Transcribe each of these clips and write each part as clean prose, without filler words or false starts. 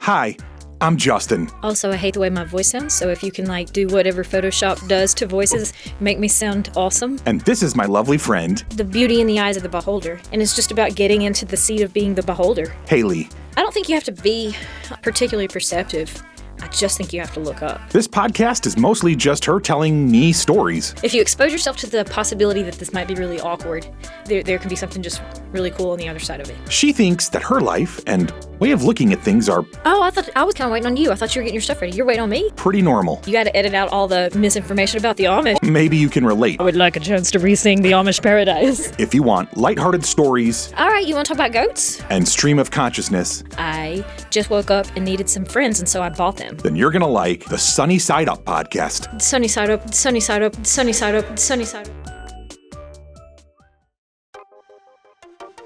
Hi, I'm Justin. Also, I hate the way my voice sounds, so if you can do whatever Photoshop does to voices, make me sound awesome. And this is my lovely friend, The beauty in the eyes of the beholder, and it's just about getting into the seat of being the beholder. Hayley. I don't think you have to be particularly perceptive. I just think you have to look up. This podcast is mostly just her telling me stories. If you expose yourself to the possibility that this might be really awkward, there can be something just really cool on the other side of it. She thinks that her life and way of looking at things are Oh, I was kind of waiting on you. I thought you were getting your stuff ready. You're waiting on me? pretty normal. You got to edit out all the misinformation about the Amish. Maybe you can relate. I would like a chance to re-sing the Amish Paradise. If you want lighthearted stories All right, you want to talk about goats? and stream of consciousness, I just woke up and needed some friends, and so I bought them. then you're gonna like the Sunny Side Up podcast. Sunny side up, sunny side up, sunny side up, sunny side up.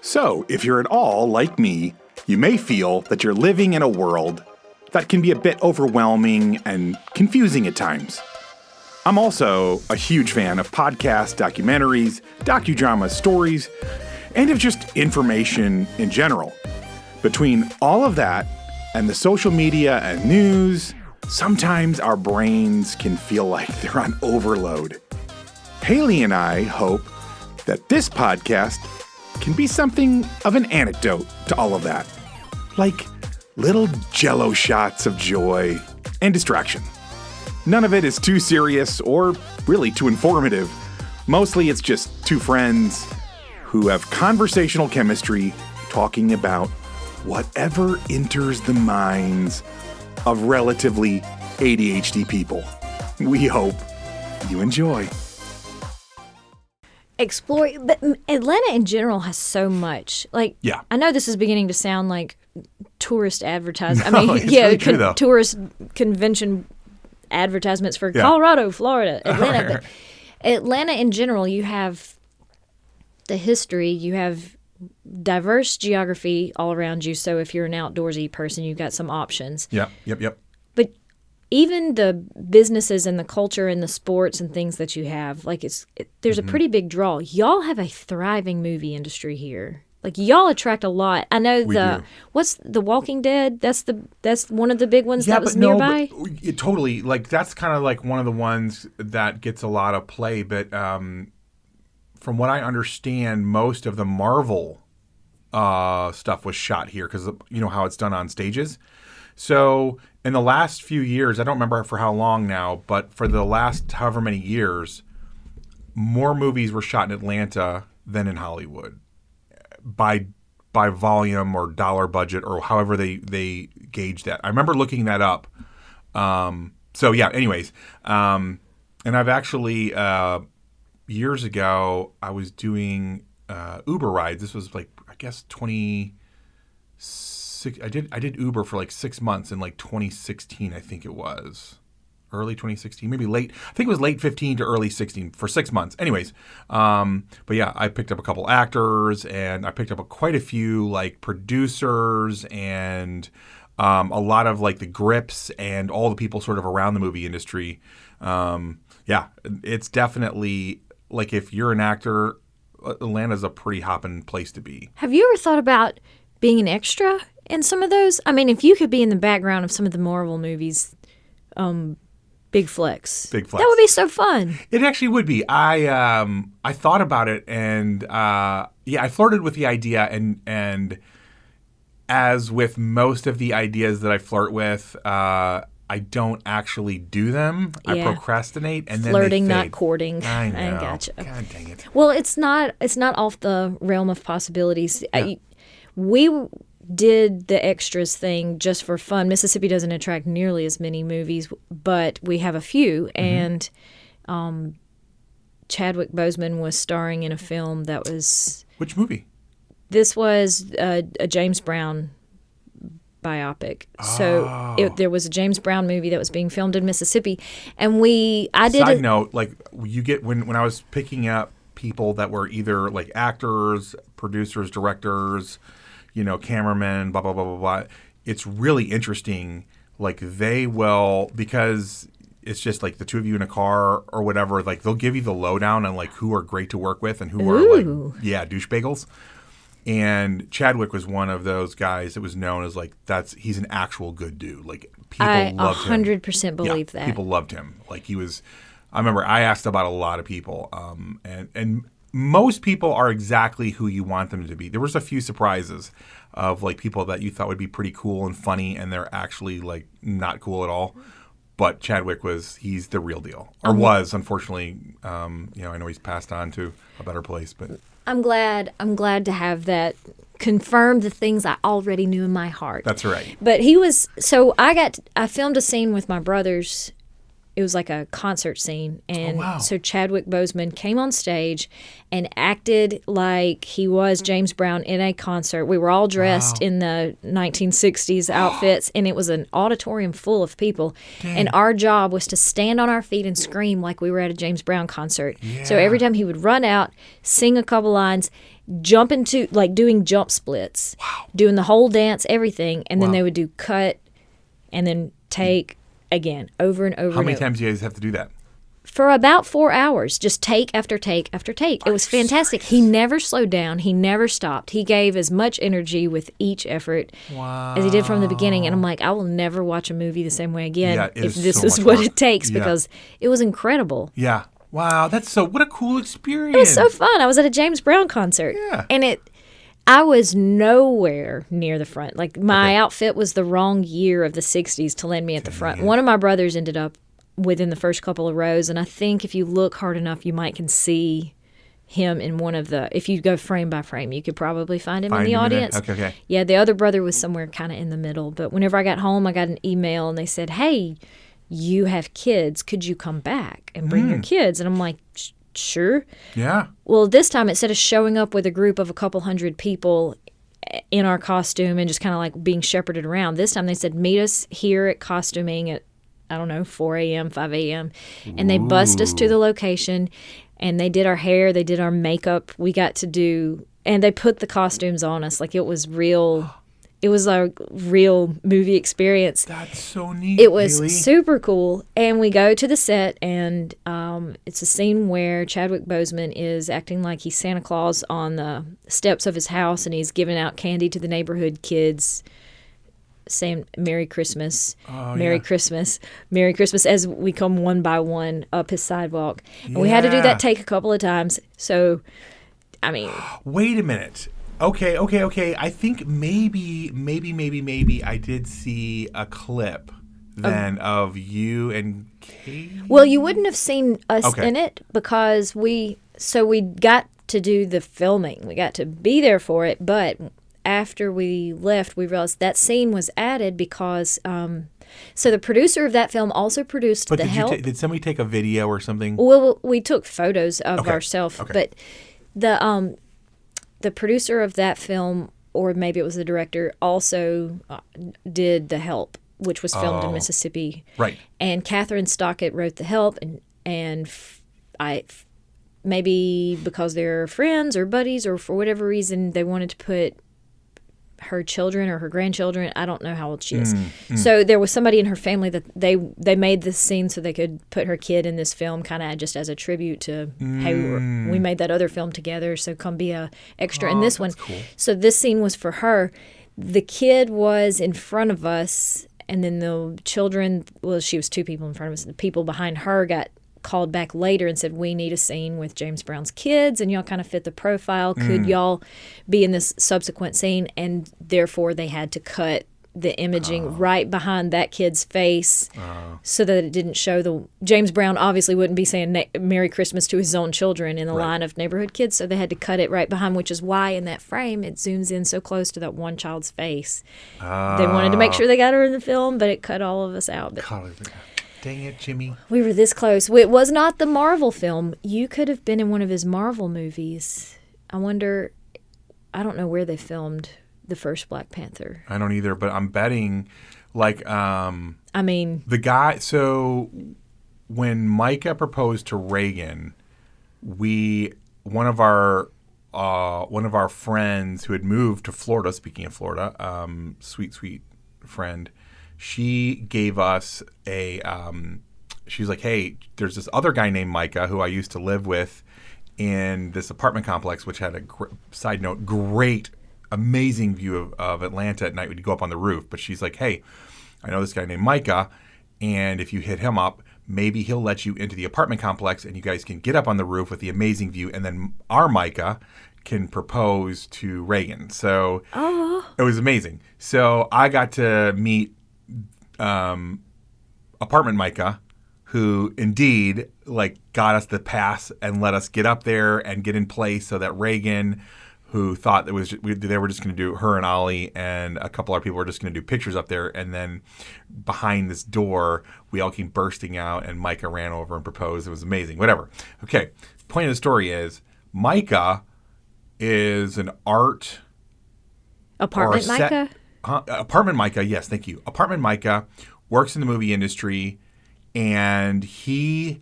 So, if you're at all like me, you may feel that you're living in a world that can be a bit overwhelming and confusing at times. I'm also a huge fan of podcasts, documentaries, docudramas, stories, and of just information in general. Between all of that and the social media and news, sometimes our brains can feel like they're on overload. Hayley and I hope that this podcast can be something of an antidote to all of that. Like little jello shots of joy and distraction. None of it is too serious or really too informative. Mostly it's just two friends who have conversational chemistry talking about whatever enters the minds of relatively ADHD people. We hope you enjoy. Explore, but Atlanta in general has so much. Yeah. I know this is beginning to sound like tourist advertising. No, it's really true, though. Tourist convention advertisements for Colorado, Florida, Atlanta. But Atlanta in general, you have the history, you have diverse geography all around you. So if you're an outdoorsy person, you've got some options. Yep. But even the businesses and the culture and the sports and things that you have, there's a pretty big draw. Y'all have a thriving movie industry here. Y'all attract a lot. I know what's The Walking Dead? That's one of the big ones that was nearby. But totally. That's kind of one of the ones that gets a lot of play. But from what I understand, most of the Marvel stuff was shot here because you know how it's done on stages. So in the last few years, I don't remember for how long now, but for the last however many years, more movies were shot in Atlanta than in Hollywood by volume or dollar budget or however they gauge that. I remember looking that up. Anyways. And I've actually, years ago, I was doing Uber rides. This was I guess 26. I did Uber for 6 months in 2016, I think it was. Early 2016, maybe late. I think it was late 15 to early 16 for 6 months. Anyways, but yeah, I picked up a couple actors and I picked up quite a few producers and a lot of the grips and all the people sort of around the movie industry. Yeah, it's definitely if you're an actor, Atlanta's a pretty hopping place to be. Have you ever thought about being an extra in some of those? I mean, if you could be in the background of some of the Marvel movies, big flex. Big flex. That would be so fun. It actually would be. I thought about it and I flirted with the idea and as with most of the ideas that I flirt with, I don't actually do them. Yeah. I procrastinate and Flirting, then they not fade. courting. I know. I gotcha. God dang it. Well, it's not off the realm of possibilities. Yeah. We did the extras thing just for fun. Mississippi doesn't attract nearly as many movies, but we have a few. And Chadwick Boseman was starring in a film that was... Which movie? This was a James Brown biopic. So there was a James Brown movie that was being filmed in Mississippi, and Side note, you get when I was picking up people that were either actors, producers, directors, cameramen, blah blah blah blah blah. It's really interesting. They will, because it's just the two of you in a car or whatever. They'll give you the lowdown on who are great to work with and who are douche bagels. And Chadwick was one of those guys that was known as like he's an actual good dude. Like people loved him. 100% believe that. People loved him. Like he was. I remember I asked about a lot of people, and most people are exactly who you want them to be. There was a few surprises of like people that you thought would be pretty cool and funny, and they're actually like not cool at all. But Chadwick he's the real deal, or was, unfortunately. I know he's passed on to a better place, but I'm glad to have that confirm the things I already knew in my heart. That's right. But I filmed a scene with my brothers. It was like a concert scene. And so Chadwick Boseman came on stage and acted like he was James Brown in a concert. We were all dressed in the 1960s outfits, and it was an auditorium full of people. Dang. And our job was to stand on our feet and scream like we were at a James Brown concert. Yeah. So every time he would run out, sing a couple lines, jump into, like doing jump splits, doing the whole dance, everything. And then they would do cut and then take again, over and over. How many times do you guys have to do that? For about 4 hours, just take after take after take. It was fantastic. He never slowed down. He never stopped. He gave as much energy with each effort as he did from the beginning. And I'm like, I will never watch a movie the same way again if this is what it takes, because it was incredible. Yeah. Wow. What a cool experience. It was so fun. I was at a James Brown concert. Yeah. And I was nowhere near the front. Like, my outfit was the wrong year of the 60s to land me at the front. One of my brothers ended up within the first couple of rows, and I think if you look hard enough, you might can see him in one of the... If you go frame by frame, you could probably find him in the audience. Okay. Yeah, the other brother was somewhere kind of in the middle. But whenever I got home, I got an email, and they said, hey, you have kids. Could you come back and bring your kids? And I'm like... Sure. Yeah. Well, this time, instead of showing up with a group of a couple hundred people in our costume and just kind of like being shepherded around, this time they said, meet us here at costuming at, 4 a.m., 5 a.m. And they bussed us to the location, and they did our hair, they did our makeup. We got to do, and they put the costumes on us. Like, it was real. It was a real movie experience. That's so neat. It was Hayley. super cool. And we go to the set, and it's a scene where Chadwick Boseman is acting like he's Santa Claus on the steps of his house, and he's giving out candy to the neighborhood kids, saying Merry Christmas, Merry Christmas, Merry Christmas, as we come one by one up his sidewalk. And we had to do that take a couple of times. So, I mean... Wait a minute. Okay. I think maybe I did see a clip then of you and Katie. Well, you wouldn't have seen us in it because we got to do the filming. We got to be there for it, but after we left, we realized that scene was added because so the producer of that film also produced The Help. Did somebody take a video or something? Well, we took photos of ourselves, but the producer of that film, or maybe it was the director, also did The Help, which was filmed in Mississippi. Right. And Catherine Stockett wrote The Help, and maybe because they're friends or buddies or for whatever reason, they wanted to put her children or her grandchildren. I don't know how old she is. So there was somebody in her family that they made this scene so they could put her kid in this film, kind of just as a tribute to, hey, we made that other film together, so come be a extra in this one. Cool. So this scene was for her. The kid was in front of us, and then the children, well, she was two people in front of us. The people behind her got called back later and said, we need a scene with James Brown's kids, and y'all kind of fit the profile. Could y'all be in this subsequent scene? And therefore they had to cut the imaging right behind that kid's face so that it didn't show James Brown obviously wouldn't be saying Merry Christmas to his own children in the line of neighborhood kids, so they had to cut it right behind, which is why in that frame it zooms in so close to that one child's face. They wanted to make sure they got her in the film, but it cut all of us out. Dang it, Jimmy. We were this close. It was not the Marvel film. You could have been in one of his Marvel movies. I wonder, I don't know where they filmed the first Black Panther. I don't either, but I'm betting, the guy, so when Micah proposed to Reagan, one of our friends who had moved to Florida, speaking of Florida, sweet friend, she gave us she was like, hey, there's this other guy named Micah who I used to live with in this apartment complex, which had side note, great amazing view of Atlanta at night when you go up on the roof. But she's like, hey, I know this guy named Micah, and if you hit him up, maybe he'll let you into the apartment complex and you guys can get up on the roof with the amazing view, and then our Micah can propose to Reagan. So it was amazing. So I got to meet apartment Micah, who indeed like got us the pass and let us get up there and get in place so that Reagan, who thought they were just going to do, her and Ollie and a couple other people were just going to do pictures up there, and then behind this door we all came bursting out and Micah ran over and proposed. It was amazing. Whatever. Okay. Point of the story is Micah is an art Apartment Micah? Apartment Micah, yes, thank you. Apartment Micah works in the movie industry, and he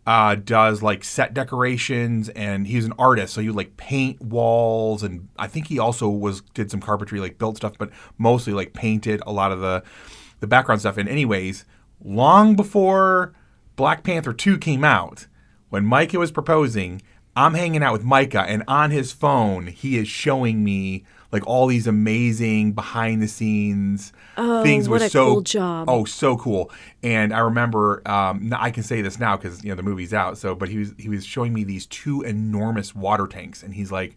does like set decorations, and he's an artist, so he would like paint walls, and I think he also did some carpentry, like built stuff, but mostly like painted a lot of the background stuff. And anyways, long before Black Panther 2 came out, when Micah was proposing, I'm hanging out with Micah, and on his phone, he is showing me like all these amazing behind the scenes things. What a cool job. Oh, so cool. And I remember, I can say this now because, the movie's out. So, but he was showing me these 2 enormous water tanks, and he's like,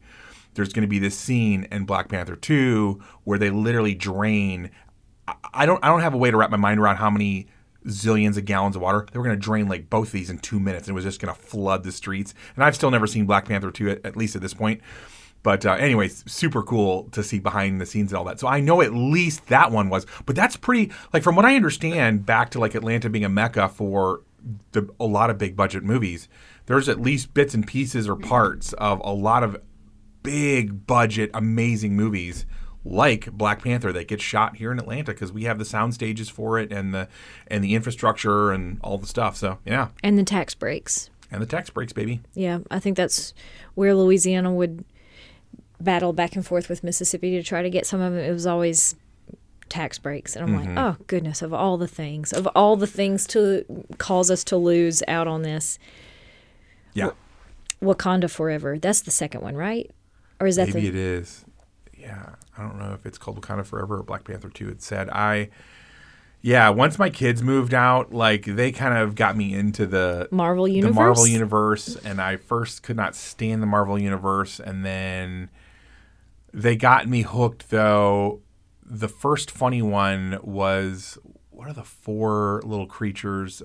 there's going to be this scene in Black Panther 2 where they literally drain. I don't have a way to wrap my mind around how many zillions of gallons of water. They were going to drain like both of these in 2 minutes, and it was just going to flood the streets. And I've still never seen Black Panther 2, at least at this point. But anyways, super cool to see behind the scenes and all that. So I know at least that one was. But that's pretty, like from what I understand, back to like Atlanta being a mecca for a lot of big budget movies, there's at least bits and pieces or parts of a lot of big budget, amazing movies like Black Panther that get shot here in Atlanta because we have the sound stages for it and the infrastructure and all the stuff. So, yeah. And the tax breaks. And the tax breaks, baby. Yeah, I think that's where Louisiana would battle back and forth with Mississippi to try to get some of it. It was always tax breaks. And I'm like, oh, goodness, of all the things to cause us to lose out on this. Yeah. Wakanda Forever. That's the second one, right? Or is that Maybe it is. Yeah. I don't know if it's called Wakanda Forever or Black Panther 2. It said once my kids moved out, like they kind of got me into the Marvel universe. The Marvel universe, and I first could not stand the Marvel universe, and then they got me hooked. Though the first funny one was, what are the 4 little creatures?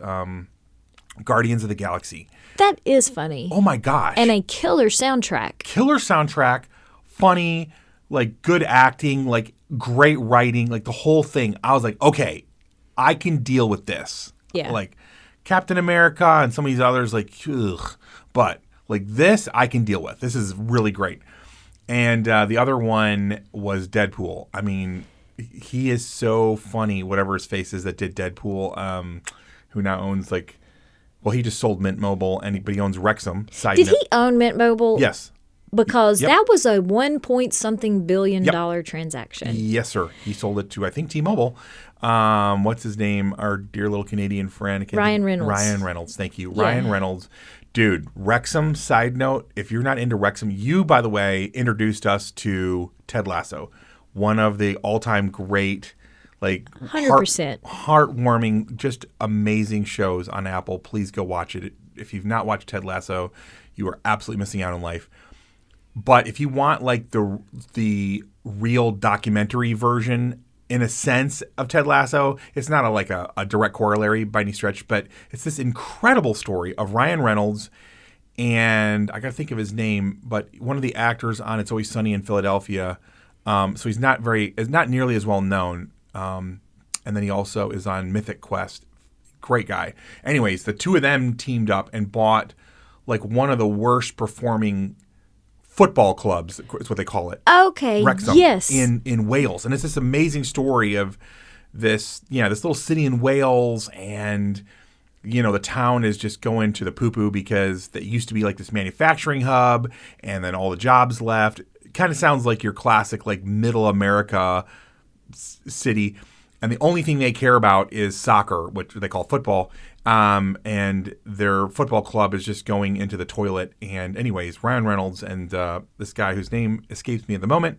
Guardians of the Galaxy. That is funny. Oh my gosh! And a killer soundtrack. Funny, like good acting, like great writing, like the whole thing. I was like, okay, I can deal with this. Yeah. Like Captain America and some of these others, like, ugh. But like this, I can deal with. This is really great. And the other one was Deadpool. I mean, he is so funny, whatever his face is that did Deadpool, who now owns like, well, he just sold Mint Mobile, but he owns Wrexham. Did he own Mint Mobile? Yes. Because that was a $1 billion transaction. Yes, sir. He sold it to, I think, T-Mobile. What's his name? Our dear little Canadian friend. Ryan Reynolds. Ryan Reynolds. Thank you. Yeah. Ryan Reynolds. Dude, Wrexham, side note, if you're not into Wrexham, you, by the way, introduced us to Ted Lasso. One of the all-time great, like, 100%. Heartwarming, just amazing shows on Apple. Please go watch it. If you've not watched Ted Lasso, you are absolutely missing out on life. But if you want like the real documentary version, in a sense, of Ted Lasso, it's not a direct corollary by any stretch, but it's this incredible story of Ryan Reynolds and I got to think of his name, but one of the actors on It's Always Sunny in Philadelphia. So he's not nearly as well known. And then he also is on Mythic Quest. Great guy. Anyways, the two of them teamed up and bought like one of the worst performing football clubs, is what they call it. Okay. Wrexham, yes. In Wales. And it's this amazing story of this little city in Wales, and the town is just going to the poo-poo because it used to be like this manufacturing hub, and then all the jobs left. It kind of sounds like your classic like middle America city. And the only thing they care about is soccer, which they call football. And their football club is just going into the toilet. And anyways, Ryan Reynolds and this guy whose name escapes me at the moment,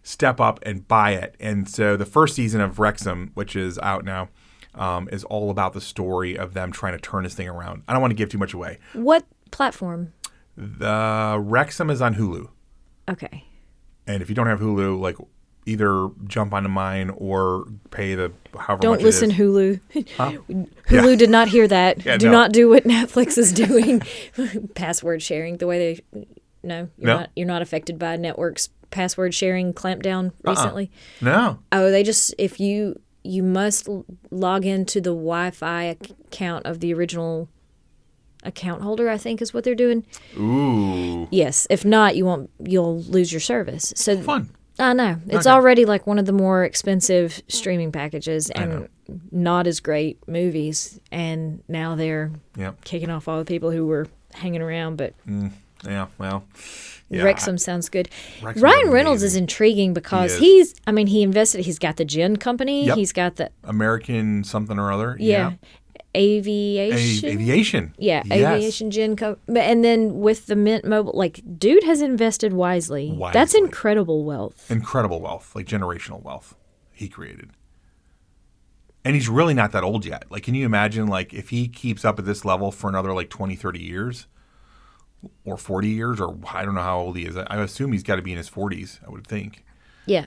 step up and buy it. And so the first season of Wrexham, which is out now, is all about the story of them trying to turn this thing around. I don't want to give too much away. What platform? The Wrexham is on Hulu. Okay. And if you don't have Hulu, like either jump onto mine or pay the however Don't much listen, it is. Hulu. Huh? Hulu did not hear that. Yeah, do no. not do what Netflix is doing. Password sharing, the way they... No, you're not affected by networks' password sharing clampdown recently. No. Oh, they just... If you must log into the Wi-Fi account of the original account holder, I think is what they're doing. Ooh. Yes. If not, you'll lose your service. So Fun. I know. It's Okay. already like one of the more expensive streaming packages and not as great movies. And now they're kicking off all the people who were hanging around. But Yeah, well. Yeah, Wrexham sounds good. Wrexham's Ryan Reynolds is amazing. intriguing because He is. he invested. He's got the gin company. Yep. He's got the American something or other. aviation. Aviation. Yeah, Yes. aviation gin and then with the Mint Mobile, like, dude has invested wisely. That's incredible wealth. Incredible wealth, like generational wealth he created. And he's really not that old yet. Like, can you imagine, like, if he keeps up at this level for another, like, 20, 30 years or 40 years, or I don't know how old he is. I assume he's got to be in his 40s, I would think. Yeah.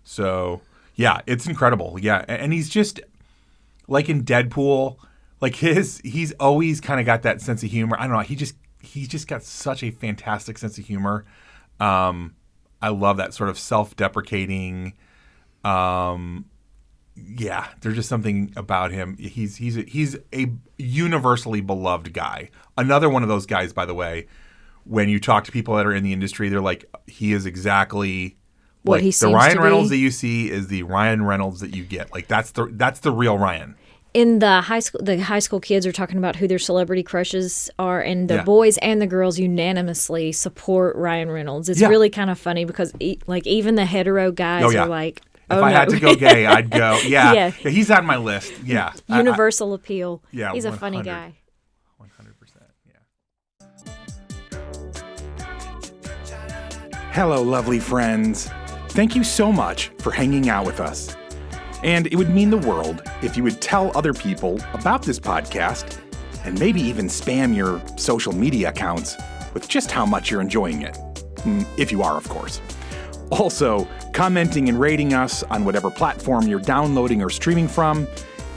So, yeah, it's incredible. Yeah, and he's just, like in Deadpool, like he's always kind of got that sense of humor. I don't know. He's just got such a fantastic sense of humor. I love that sort of self-deprecating. Yeah, there's just something about him. He's a universally beloved guy. Another one of those guys, by the way, when you talk to people that are in the industry, they're like, he is exactly what like he the seems Ryan to Reynolds be. that you see is the Ryan Reynolds that you get. Like that's the real Ryan. In the high school kids are talking about who their celebrity crushes are, and the Yeah. boys and the girls unanimously support Ryan Reynolds. It's Yeah. really kind of funny because like even the hetero guys Oh, yeah. are like, If oh, I no. had to go gay, I'd go. Yeah, Yeah. He's on my list. Yeah, Universal appeal. Yeah, He's a funny 100. guy. 100%. Hello, lovely friends. Thank you so much for hanging out with us. And it would mean the world if you would tell other people about this podcast and maybe even spam your social media accounts with just how much you're enjoying it. If you are, of course. Also, commenting and rating us on whatever platform you're downloading or streaming from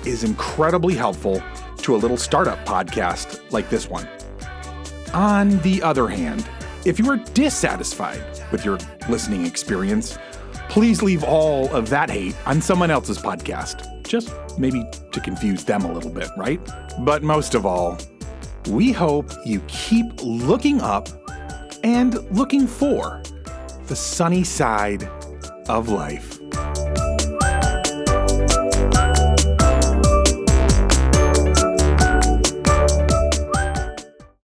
is incredibly helpful to a little startup podcast like this one. On the other hand, if you are dissatisfied with your listening experience, please leave all of that hate on someone else's podcast. Just maybe to confuse them a little bit, right? But most of all, we hope you keep looking up and looking for the sunny side of life.